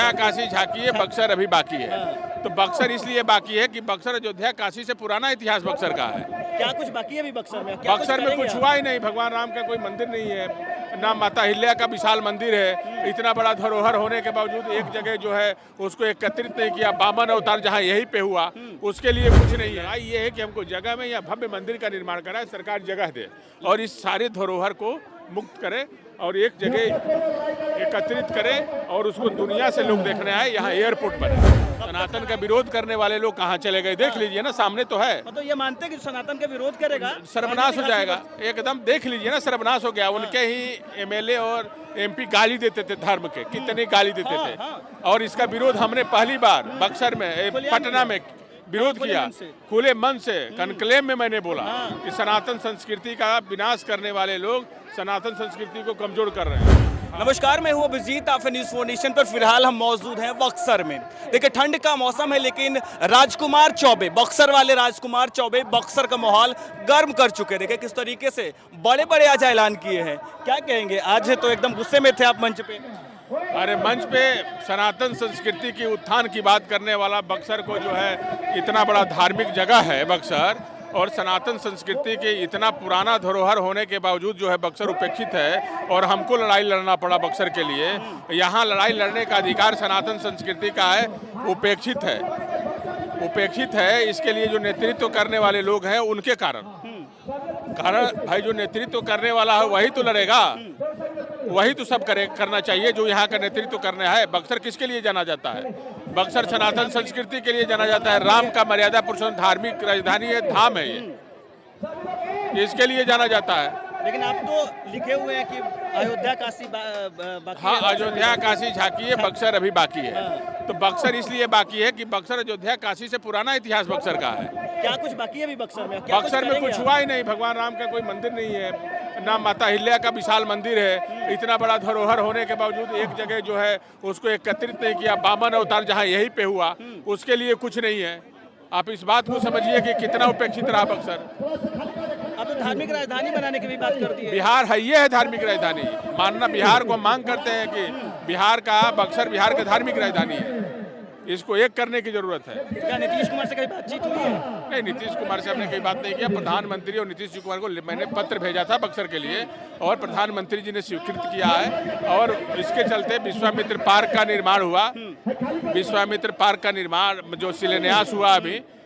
अयोध्या काशी झांकी है, बक्सर अभी बाकी है। तो बक्सर इसलिए बाकी है कि बक्सर अयोध्या काशी से पुराना इतिहास बक्सर का है। क्या कुछ बाकी है अभी बक्सर में? क्या बक्सर में कुछ हुआ ही नहीं। भगवान राम का कोई मंदिर नहीं है, ना माता अहिल्या का विशाल मंदिर है। इतना बड़ा धरोहर होने के बावजूद एक जगह जो है उसको एकत्रित नहीं किया। बामन अवतार जहाँ यहीं पे हुआ, उसके लिए कुछ नहीं है। ये है कि हमको जगह में या भव्य मंदिर का निर्माण कराए, सरकार जगह दे और इस सारे धरोहर को मुक्त करे और एक जगह एकत्रित करे और उसको दुनिया से लोग देखने आए। यहाँ एयरपोर्ट बने। सनातन का विरोध करने वाले लोग कहाँ चले गए, देख लीजिए ना, सामने तो है। मतलब ये मानते हैं कि सनातन का विरोध करेगा सर्वनाश हो जाएगा एकदम, देख लीजिए ना, सर्वनाश हो गया। उनके ही एमएलए और एमपी गाली देते थे धर्म के, कितने गाली देते थे। और इसका विरोध हमने पहली बार बक्सर में, पटना में विरोध किया, खुले मन से कनक्लेव में मैंने बोला कि सनातन संस्कृति का विनाश करने वाले लोग सनातन संस्कृति को कमजोर कर रहे हैं। नमस्कार, मैं हूँ अभिजीत, आप न्यूज़ 4 नेशन पर। फिलहाल हम मौजूद हैं बक्सर में। देखिए ठंड का मौसम है, लेकिन राजकुमार चौबे, बक्सर वाले राजकुमार चौबे बक्सर का माहौल गर्म कर चुके। देखिए किस तरीके से बड़े बड़े आज ऐलान किए हैं। क्या कहेंगे, आज तो एकदम गुस्से में थे आप मंच पे। अरे मंच पे सनातन संस्कृति की उत्थान की बात करने वाला बक्सर को जो है, इतना बड़ा धार्मिक जगह है बक्सर, और सनातन संस्कृति के इतना पुराना धरोहर होने के बावजूद जो है बक्सर उपेक्षित है और हमको लड़ाई लड़ना पड़ा बक्सर के लिए। यहाँ लड़ाई लड़ने का अधिकार सनातन संस्कृति का है, उपेक्षित है, उपेक्षित है। इसके लिए जो नेतृत्व करने वाले लोग हैं उनके कारण भाई, जो नेतृत्व करने वाला है वही तो लड़ेगा, वही तो सब करना चाहिए जो यहाँ का नेतृत्व करना है। बक्सर किसके लिए जाना जाता है? बक्सर सनातन संस्कृति के लिए जाना जाता है। राम का मर्यादा पुरुषोत्तम धार्मिक राजधानी है, धाम है ये, इसके लिए जाना जाता है। लेकिन आप तो लिखे हुए हैं कि अयोध्या काशी बाकी हाँ, है। अयोध्या काशी झांकी है, बक्सर अभी बाकी है। तो बक्सर इसलिए बाकी है कि बक्सर अयोध्या काशी से पुराना इतिहास बक्सर का है। क्या कुछ बाकी है अभी बक्सर में? बक्सर में कुछ हुआ ही नहीं। भगवान राम का कोई मंदिर नहीं है, ना माता अहिल्या का विशाल मंदिर है। इतना बड़ा धरोहर होने के बावजूद एक जगह जो है उसको एकत्रित नहीं किया। बामन अवतार जहाँ यहीं पे हुआ, उसके लिए कुछ नहीं है। आप इस बात को समझिए कि कितना उपेक्षित रहा बक्सर। अब तो धार्मिक राजधानी बनाने की भी बात कर दी है। बिहार है, ये है धार्मिक राजधानी मानना। बिहार को मांग करते हैं कि बिहार का बक्सर बिहार का धार्मिक राजधानी है, इसको एक करने की जरूरत है। क्या नीतीश कुमार से कहीं बातचीत हुई है? नहीं, नीतीश कुमार से हमने कोई बात नहीं किया। प्रधानमंत्री और नीतीश कुमार को मैंने पत्र भेजा था बक्सर के लिए और प्रधानमंत्री जी ने स्वीकृत किया है। और इसके चलते विश्वामित्र पार्क का निर्माण हुआ। विश्वामित्र पार्क का निर्माण जो शिलान्यास हुआ,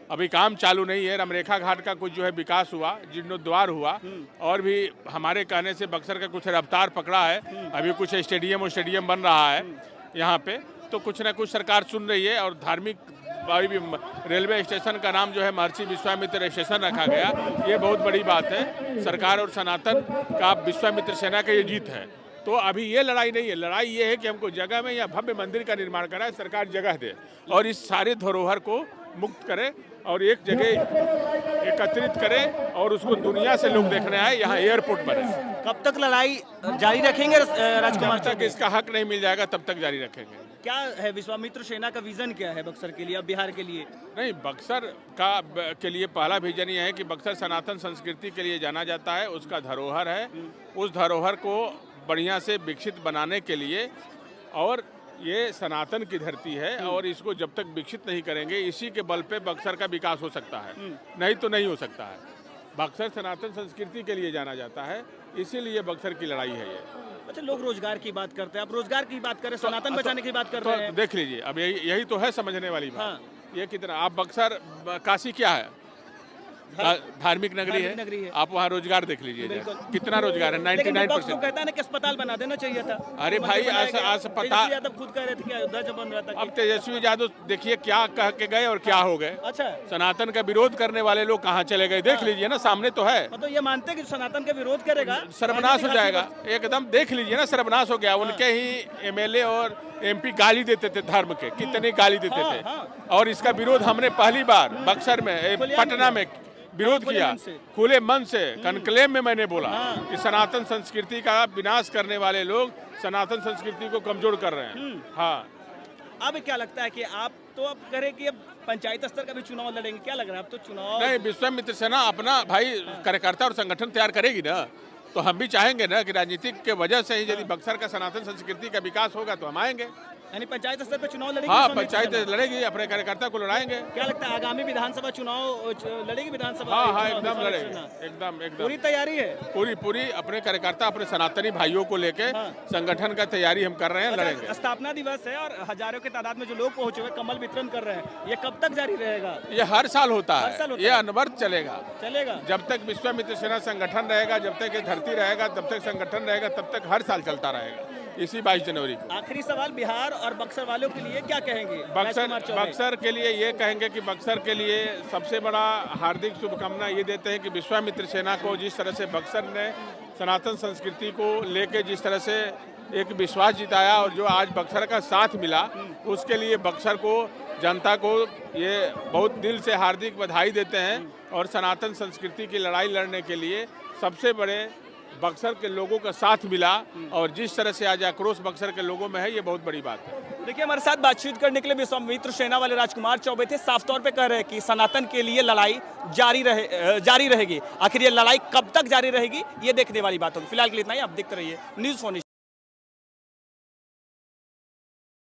अभी काम चालू नहीं है। रमरेखा घाट का कुछ जो है विकास हुआ, जीर्णोद्वार हुआ, और भी हमारे कहने से बक्सर का कुछ रफ्तार पकड़ा है। अभी कुछ स्टेडियम बन रहा है यहाँ पे। तो कुछ ना कुछ सरकार सुन रही है। और धार्मिक रेलवे स्टेशन का नाम जो है महर्षि विश्वामित्र स्टेशन रखा गया, ये बहुत बड़ी बात है। सरकार और सनातन का विश्वामित्र सेना का ये जीत है। तो अभी ये लड़ाई नहीं है। लड़ाई ये है कि हमको जगह में या भव्य मंदिर का निर्माण कराए, सरकार जगह दे और इस सारे धरोहर को मुक्त करे और एक जगह एकत्रित करे और उसको दुनिया से लोग देखने आए। यहाँ एयरपोर्ट बने। कब तक लड़ाई जारी रखेंगे राजकुमार? जब तक इसका हक नहीं मिल जाएगा तब तक जारी रखेंगे। क्या है विश्वामित्र सेना का विजन, क्या है बक्सर के लिए, अब बिहार के लिए? नहीं, बक्सर के लिए पहला विजन ये है कि बक्सर सनातन संस्कृति के लिए जाना जाता है, उसका धरोहर है। उस धरोहर को बढ़िया से विकसित बनाने के लिए, और ये सनातन की धरती है और इसको जब तक विकसित नहीं करेंगे, इसी के बल पे बक्सर का विकास हो सकता है, नहीं तो नहीं हो सकता है। बक्सर सनातन संस्कृति के लिए जाना जाता है, इसीलिए बक्सर की लड़ाई है ये। अच्छा, लोग रोजगार की बात करते हैं, आप रोजगार की बात करें, सनातन बचाने की बात कर रहे हैं। देख लीजिए, अब यही तो है समझने वाली बात। हाँ। ये कितना, आप बक्सर काशी क्या है, धार्मिक नगरी है। आप वहाँ रोजगार देख लीजिए, कितना रोजगार है, 99%। कहता है ना कि अस्पताल बना देना चाहिए था। अरे भाई, अस्पताल यादव खुद कह रहे थे कि अयोध्या जब बन रहा था। अब तेजस्वी यादव देखिए क्या कह के गए और क्या हो गए। अच्छा, सनातन का विरोध करने वाले लोग कहाँ चले गए, देख लीजिए ना, सामने तो है। मतलब ये मानते हैं कि सनातन का विरोध करेगा, सर्वनाश हो जाएगा एकदम, देख लीजिए ना, सर्वनाश हो गया। उनके ही एमएलए और एमपी गाली देते थे धर्म के, कितने गाली देते थे। और इसका विरोध हमने पहली बार बक्सर में, पटना में विरोध किया, खुले मन से कनक्लेव में मैंने बोला कि सनातन संस्कृति का विनाश करने वाले लोग सनातन संस्कृति को कमजोर कर रहे हैं। हाँ, अब क्या लगता है कि आप तो अब करें कि अब पंचायत स्तर का भी चुनाव लड़ेंगे, क्या लग रहा है अब तो चुनाव? नहीं, विश्वामित्र सेना अपना भाई कार्यकर्ता और संगठन तैयार करेगी ना, तो हम भी चाहेंगे ना कि राजनीतिक के वजह से ही यदि बक्सर का सनातन संस्कृति का विकास होगा तो हम आएंगे। यानी पंचायत स्तर पर चुनाव लड़ेगी हाँ, विश्वामित्र पंचायत सेना? लड़ेगी, अपने कार्यकर्ता को लड़ाएंगे। क्या लगता है आगामी विधानसभा चुनाव लड़ेगी विधानसभा? हाँ, चुनाव एकदम विश्वामित्र लड़ेगी, सेना? एकदम एकदम पूरी तैयारी है। पूरी अपने कार्यकर्ता, अपने सनातनी भाइयों को लेके हाँ। संगठन का तैयारी हम कर रहे हैं, लड़ेंगे। अच्छा, स्थापना दिवस है और हजारों की तादाद में जो लोग पहुंचे हुए कमल वितरण कर रहे हैं, ये कब तक जारी रहेगा? ये हर साल होता हर साल है, होता ये है। अनवरत चलेगा। चलेगा। जब तक विश्वामित्र सेना संगठन रहेगा, जब तक ये धरती रहेगा, तब तक संगठन रहेगा, तब तक हर साल चलता रहेगा। इसी 22 जनवरी को आखिरी सवाल, बिहार और बक्सर वालों के लिए क्या कहेंगे? राजकुमार चौबे। बक्सर के लिए ये कहेंगे कि बक्सर के लिए सबसे बड़ा हार्दिक शुभकामना ये देते हैं कि विश्वामित्र सेना को जिस तरह से बक्सर ने सनातन संस्कृति को लेके जिस तरह से एक विश्वास जिताया और जो आज बक्सर का साथ मिला, उसके लिए बक्सर को, जनता को ये बहुत दिल से हार्दिक बधाई देते हैं। और सनातन संस्कृति की लड़ाई लड़ने के लिए सबसे बड़े बक्सर के लोगों का साथ मिला और जिस तरह से आज आक्रोश बक्सर के लोगों में है, ये बहुत बड़ी बात है। देखिए, हमारे साथ बातचीत करने के लिए विश्वामित्र सेना वाले राजकुमार चौबे थे। साफ तौर पे कह रहे हैं कि सनातन के लिए लड़ाई जारी रहेगी। आखिर ये लड़ाई कब तक जारी रहेगी, ये देखने वाली बात होगी। फिलहाल के लिए इतना ही। आप देखते रहिए न्यूज़ 4।